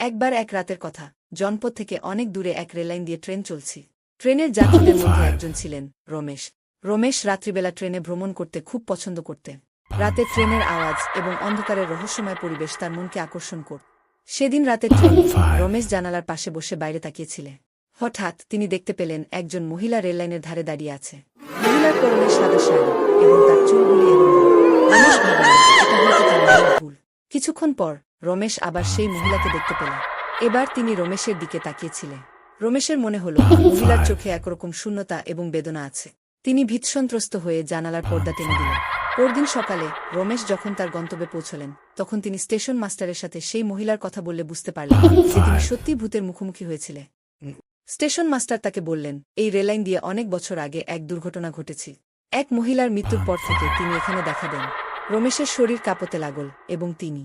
একবার এক রাতের কথা, জনপদ থেকে অনেক দূরে এক রেললাইন দিয়ে ট্রেন চলছি। ট্রেনের যাত্রীদের মধ্যে একজন ছিলেন রমেশ। রমেশ রাত্রিবেলা ট্রেনে ভ্রমণ করতে খুব পছন্দ করতেন। রাতে ট্রেনের আওয়াজ এবং অন্ধকারের রহস্যময় পরিবেশ তার মনকে আকর্ষণ করত। সেদিন রাতে ট্রেনে রমেশ জানালার পাশে বসে বাইরে তাকিয়েছিলেন। হঠাৎ তিনি দেখতে পেলেন একজন মহিলা রেললাইনের ধারে দাঁড়িয়ে আছে। মহিলার পরনে সাদা শাড়ি এবং তার চুলগুলি এলোমেলো। রমেশ ভাবলেন, এটা হয়তো তার মায়ের ভুল। কিছুক্ষণ পর রমেশ আবার সেই মহিলাকে দেখতে পেলেন। এবার তিনি রমেশের দিকে তাকিয়েছিলেন। রমেশের মনে হল মহিলার চোখে একরকম শূন্যতা এবং বেদনা আছে। তিনি ভীতসন্ত্রস্ত হয়ে জানালার পর্দা টেনে দিলেন। পরদিন সকালে রমেশ যখন তার গন্তব্যে পৌঁছলেন, তখন তিনি স্টেশন মাস্টারের সাথে সেই মহিলার কথা বললে বুঝতে পারলেন যে তিনি সত্যিই ভূতের মুখোমুখি হয়েছিলেন। স্টেশন মাস্টার তাকে বললেন, এই রেললাইন দিয়ে অনেক বছর আগে এক দুর্ঘটনা ঘটেছে। এক মহিলার মৃত্যুর পর থেকে তিনি এখানে দেখা দেন। রমেশের শরীর কাঁপতে লাগল এবং তিনি